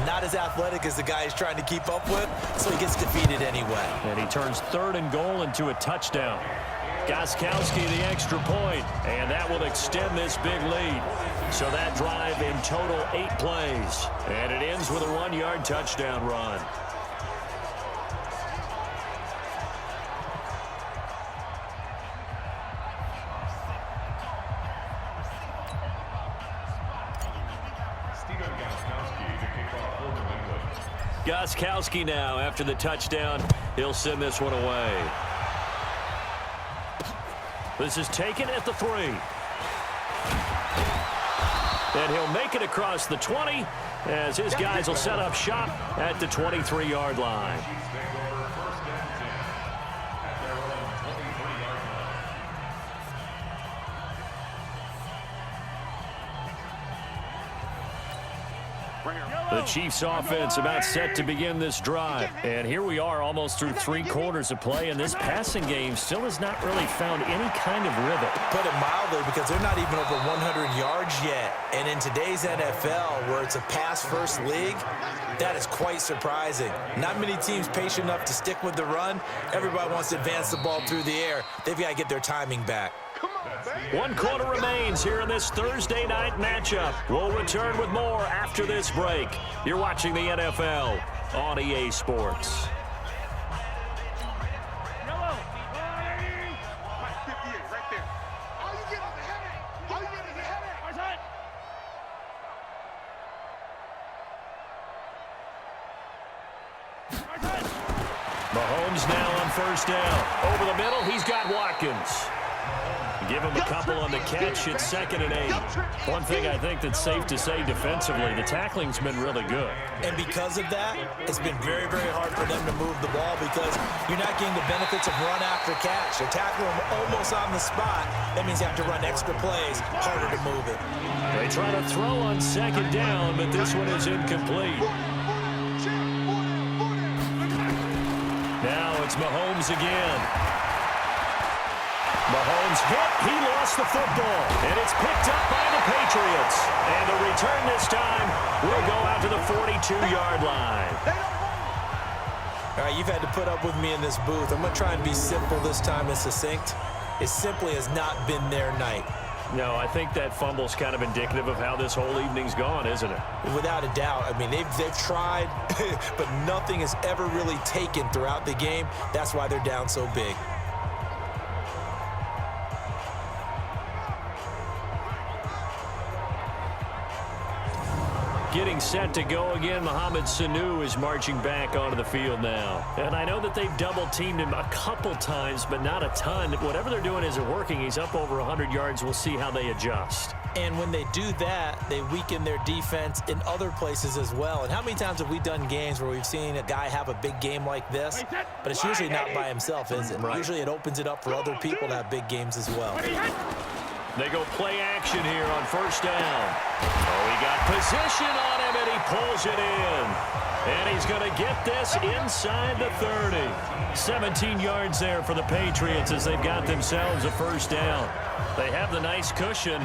not as athletic as the guy he's trying to keep up with, so he gets defeated anyway. And he turns 3rd and goal into a touchdown. Gostkowski the extra point, and that will extend this big lead. So that drive in total 8 plays, and it ends with a 1-yard touchdown run. Gostkowski now after the touchdown. He'll send this one away. This is taken at the 3. And he'll make it across the 20 as his guys will set up shop at the 23-yard line. The Chiefs offense about set to begin this drive. And here we are almost through 3 quarters of play, and this passing game still has not really found any kind of rhythm. Put it mildly, because they're not even over 100 yards yet. And in today's NFL, where it's a pass-first league, that is quite surprising. Not many teams patient enough to stick with the run. Everybody wants to advance the ball through the air. They've got to get their timing back. 1 quarter remains here in this Thursday night matchup. We'll return with more after this break. You're watching the NFL on EA Sports. Mahomes now on 1st down. Over the middle, he's got Watkins. Give him a couple on the catch. It's 2nd and 8. One thing I think that's safe to say defensively, the tackling's been really good. And because of that, it's been very, very hard for them to move the ball because you're not getting the benefits of run after catch. They're tackling them almost on the spot. That means you have to run extra plays, harder to move it. They try to throw on 2nd down, but this one is incomplete. Now it's Mahomes again. Mahomes hit. He lost the football. And it's picked up by the Patriots. And the return this time will go out to the 42-yard line. All right, you've had to put up with me in this booth. I'm going to try and be simple this time and succinct. It simply has not been their night. No, I think that fumble's kind of indicative of how this whole evening's gone, isn't it? Without a doubt. I mean, they've tried, but nothing has ever really taken throughout the game. That's why they're down so big. Getting set to go again, Mohamed Sanu is marching back onto the field now. And I know that they've double-teamed him a couple times, but not a ton. Whatever they're doing isn't working. He's up over 100 yards. We'll see how they adjust. And when they do that, they weaken their defense in other places as well. And how many times have we done games where we've seen a guy have a big game like this? But it's usually not by himself, is it? Right. Usually it opens it up for other people to have big games as well. They go play action here on 1st down. Oh, he got position on him, and he pulls it in. And he's going to get this inside the 30. 17 yards there for the Patriots as they've got themselves a 1st down. They have the nice cushion.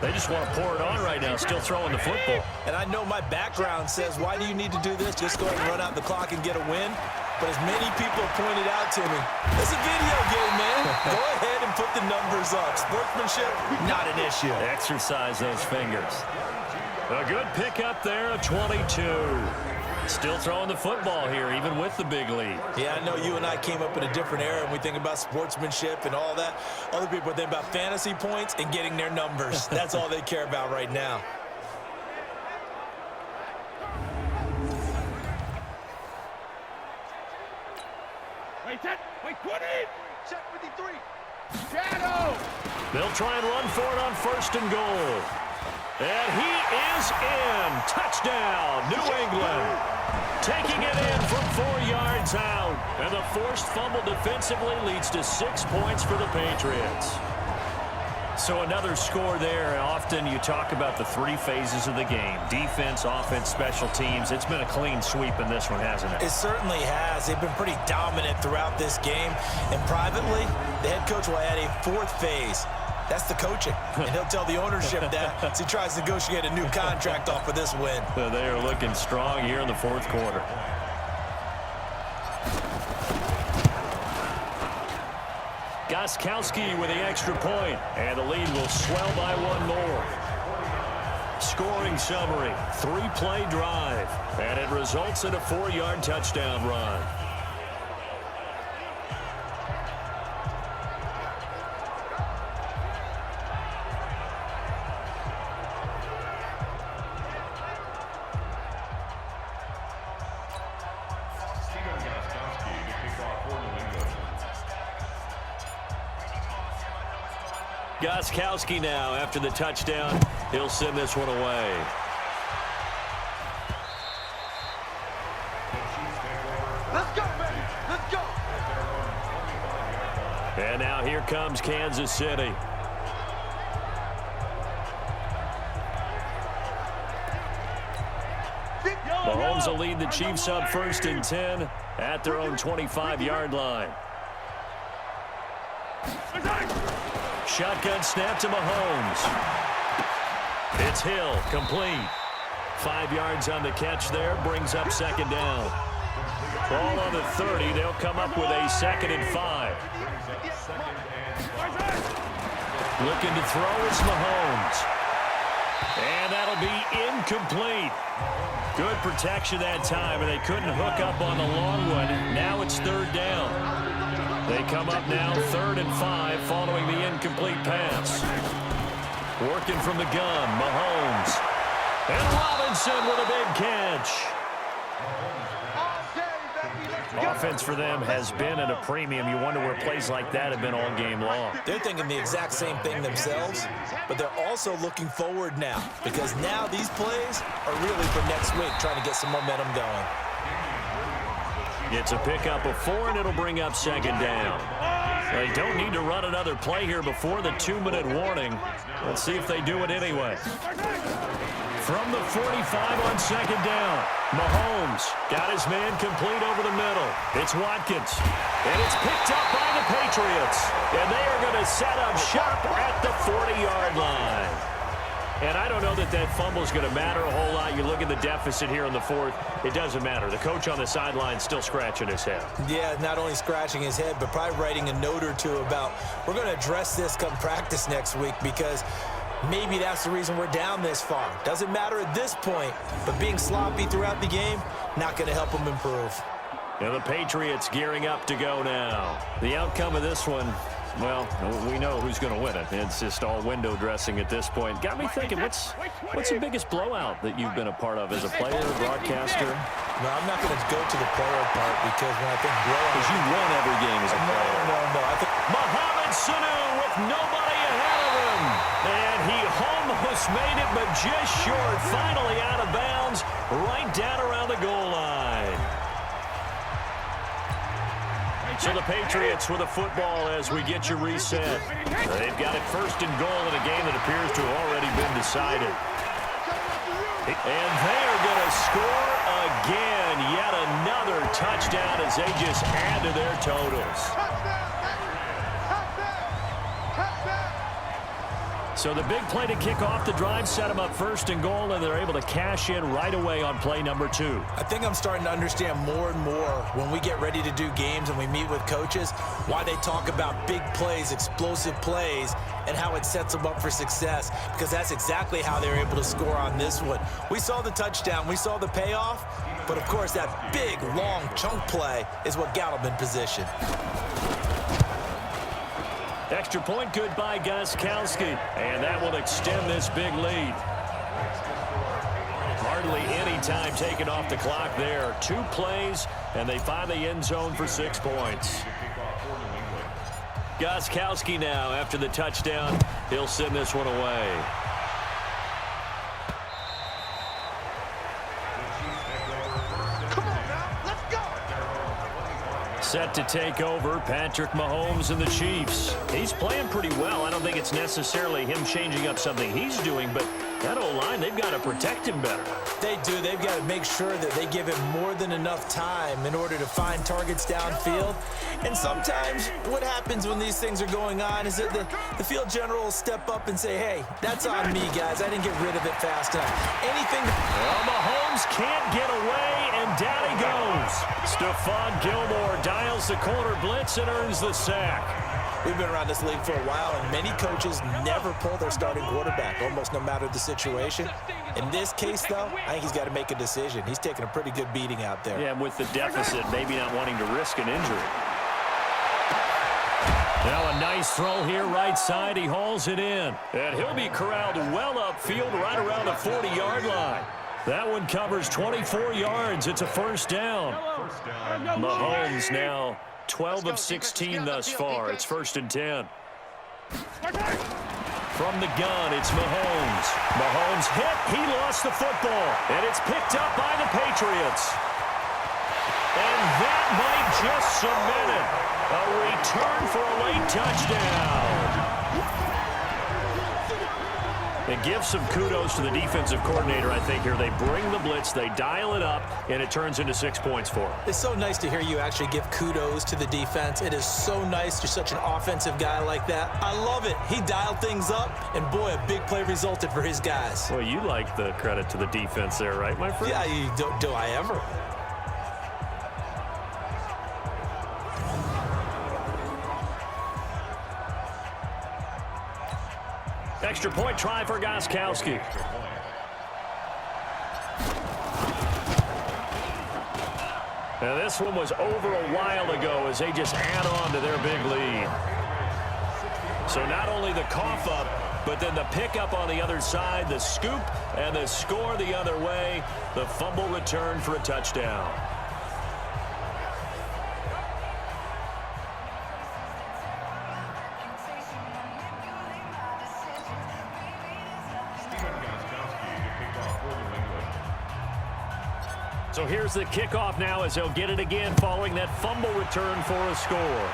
They just want to pour it on right now, still throwing the football. And I know my background says, why do you need to do this? Just go ahead and run out the clock and get a win. But as many people have pointed out to me, it's a video game, man. Go ahead and put the numbers up. Sportsmanship, not an issue. Exercise those fingers. A good pickup there, a 22. Still throwing the football here, even with the big lead. Yeah, I know you and I came up in a different era, and we think about sportsmanship and all that. Other people think about fantasy points and getting their numbers. That's all they care about right now. Wait, 20! Check 53! Shadow! They'll try and run for it on 1st and goal. And he is in. Touchdown, New England. Taking it in from 4 yards out. And the forced fumble defensively leads to 6 points for the Patriots. So another score there. Often you talk about the 3 phases of the game. Defense, offense, special teams. It's been a clean sweep in this one, hasn't it? It certainly has. They've been pretty dominant throughout this game. And privately, the head coach will add a 4th phase. That's the coaching. And he'll tell the ownership that as he tries to negotiate a new contract off of this win. They are looking strong here in the fourth quarter. Gostkowski with the extra point, and the lead will swell by one more. Scoring summary, 3-play drive, and it results in a 4-yard touchdown run. Gostkowski now after the touchdown. He'll send this one away. Let's go, baby. Let's go. And now here comes Kansas City. Mahomes will lead the Chiefs up 1st and 10 at their own 25-yard line. Shotgun snap to Mahomes. It's Hill, complete. 5 yards on the catch there, brings up 2nd down. Ball on the 30, they'll come up with a 2nd and 5. Looking to throw, it's Mahomes. And that'll be incomplete. Good protection that time, and they couldn't hook up on the long one. Now it's 3rd down. They come up now 3rd and 5 following the incomplete pass. Working from the gun, Mahomes. And Robinson with a big catch. Offense for them has been at a premium. You wonder where plays like that have been all game long. They're thinking the exact same thing themselves, but they're also looking forward now because now these plays are really for next week, trying to get some momentum going. It's a pickup of 4, and it'll bring up 2nd down. They don't need to run another play here before the 2-minute warning. Let's see if they do it anyway. From the 45 on 2nd down, Mahomes got his man complete over the middle. It's Watkins, and it's picked up by the Patriots. And they are going to set up shop at the 40-yard line. And I don't know that that fumble is going to matter a whole lot. You look at the deficit here in the 4th. It doesn't matter. The coach on the sideline still scratching his head. Yeah, not only scratching his head, but probably writing a note or two about we're going to address this come practice next week because maybe that's the reason we're down this far. Doesn't matter at this point, but being sloppy throughout the game, not going to help them improve. And the Patriots gearing up to go now. The outcome of this one, well, we know who's going to win it. It's just all window dressing at this point. Got me thinking, what's the biggest blowout that you've been a part of as a player, broadcaster? No, I'm not going to go to the player part because when I think blowout... Because you won every game as a player. No. I think Mohamed Sanu with nobody ahead of him. And he almost made it, but just short. Finally out of bounds, right down around the goal line. So the Patriots with a football as we get you reset. They've got it 1st and goal in a game that appears to have already been decided. And they are going to score again. Yet another touchdown as they just add to their totals. So the big play to kick off the drive set them up 1st and goal, and they're able to cash in right away on play number 2. I think I'm starting to understand more and more when we get ready to do games and we meet with coaches why they talk about big plays, explosive plays, and how it sets them up for success, because that's exactly how they're able to score on this one. We saw the touchdown. We saw the payoff, but, of course, that big, long chunk play is what got them in position. Extra point good by Gostkowski, and that will extend this big lead. Hardly any time taken off the clock there. 2 plays, and they find the end zone for 6 points. Gostkowski now after the touchdown. He'll send this one away. Set to take over, Patrick Mahomes and the Chiefs. He's playing pretty well. I don't think it's necessarily him changing up something he's doing, but That O-line, they've got to protect him better. They do. They've got to make sure that they give him more than enough time in order to find targets downfield. And sometimes what happens when these things are going on is that the field general will step up and say, hey, that's on me, guys. I didn't get rid of it fast enough. Anything. Well, Mahomes can't get away, and down he goes. Stephon Gilmore dials the corner blitz and earns the sack. We've been around this league for a while, and many coaches never pull their starting quarterback, almost no matter the situation. In this case, though, I think he's got to make a decision. He's taking a pretty good beating out there. Yeah, and with the deficit, maybe not wanting to risk an injury. Now a nice throw here, right side. He hauls it in. And he'll be corralled well upfield right around the 40-yard line. That one covers 24 yards. It's a first down. Mahomes now 12 of 16 thus far. It's 1st and 10. From the gun, it's Mahomes. Mahomes hit. He lost the football. And it's picked up by the Patriots. And that might just cement it. A return for a late touchdown. It gives some kudos to the defensive coordinator, I think, here. They bring the blitz, they dial it up, and it turns into 6 points for them. It's so nice to hear you actually give kudos to the defense. It is so nice. You're such an offensive guy like that. I love it. He dialed things up, and boy, a big play resulted for his guys. Well, you like the credit to the defense there, right, my friend? Yeah, do I ever? Extra point try for Gostkowski. Now this one was over a while ago as they just add on to their big lead. So not only the cough up, but then the pickup on the other side, the scoop, and the score the other way. The fumble return for a touchdown. So here's the kickoff now as they'll get it again following that fumble return for a score.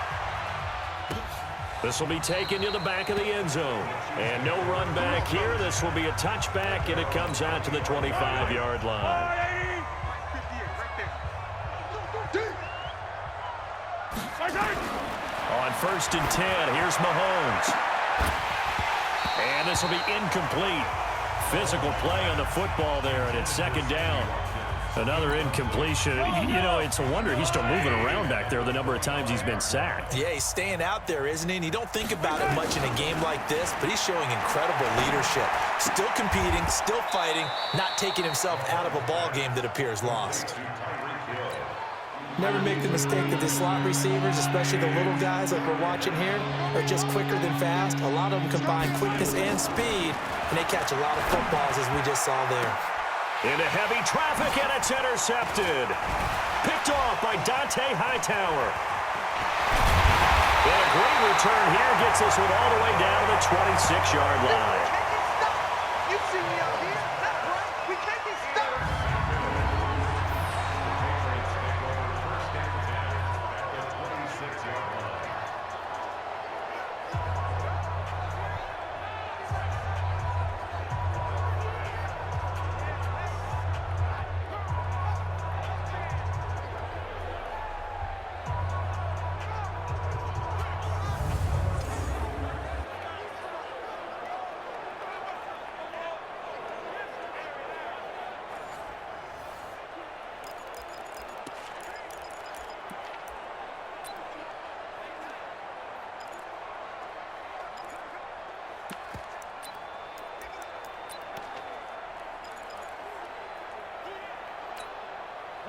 This will be taken to the back of the end zone. And no run back here. This will be a touchback, and it comes out to the 25-yard line. On 1st and 10, here's Mahomes. And this will be incomplete. Physical play on the football there, and it's 2nd down. Another incompletion. You know, it's a wonder he's still moving around back there the number of times he's been sacked. Yeah, he's staying out there, isn't he? And you don't think about it much in a game like this, but he's showing incredible leadership. Still competing, still fighting, not taking himself out of a ball game that appears lost. Never make the mistake that the slot receivers, especially the little guys like we're watching here, are just quicker than fast. A lot of them combine quickness and speed, and they catch a lot of footballs, as we just saw there. Into heavy traffic, and it's intercepted. Picked off by Dante Hightower. And a great return here gets this one all the way down to the 26-yard line. You see me out here? That's right. We can't be stopped.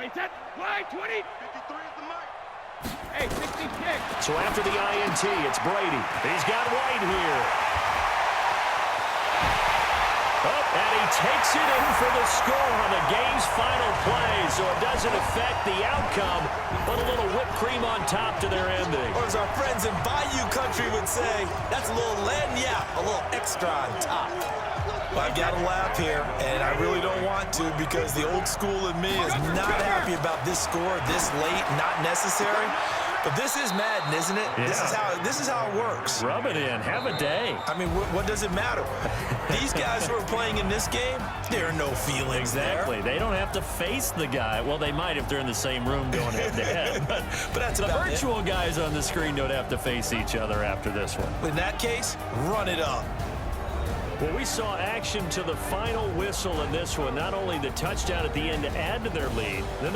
Wait, that wide 20. 53 is the mark. Hey, 60 kick. So after the INT, it's Brady. He's got White here. Oh, and he takes it in for the score on the game's final play, so it doesn't affect the outcome, but a little whipped cream on top to their ending. Or as our friends in Bayou Country would say, that's a little lagniappe, a little extra on top. Well, I've got to laugh here, and I really don't want to because the old school in me is not happy about this score this late, not necessary. But this is Madden, isn't it? Yeah. This is how it works. Rub it in. Have a day. I mean, what does it matter? These guys who are playing in this game, there are no feelings Exactly. there. They don't have to face the guy. Well, they might if they're in the same room going head-to-head. But that's the about virtual guys on the screen don't have to face each other after this one. In that case, run it up. Well, we saw action to the final whistle in this one. Not only the touchdown at the end to add to their lead, then they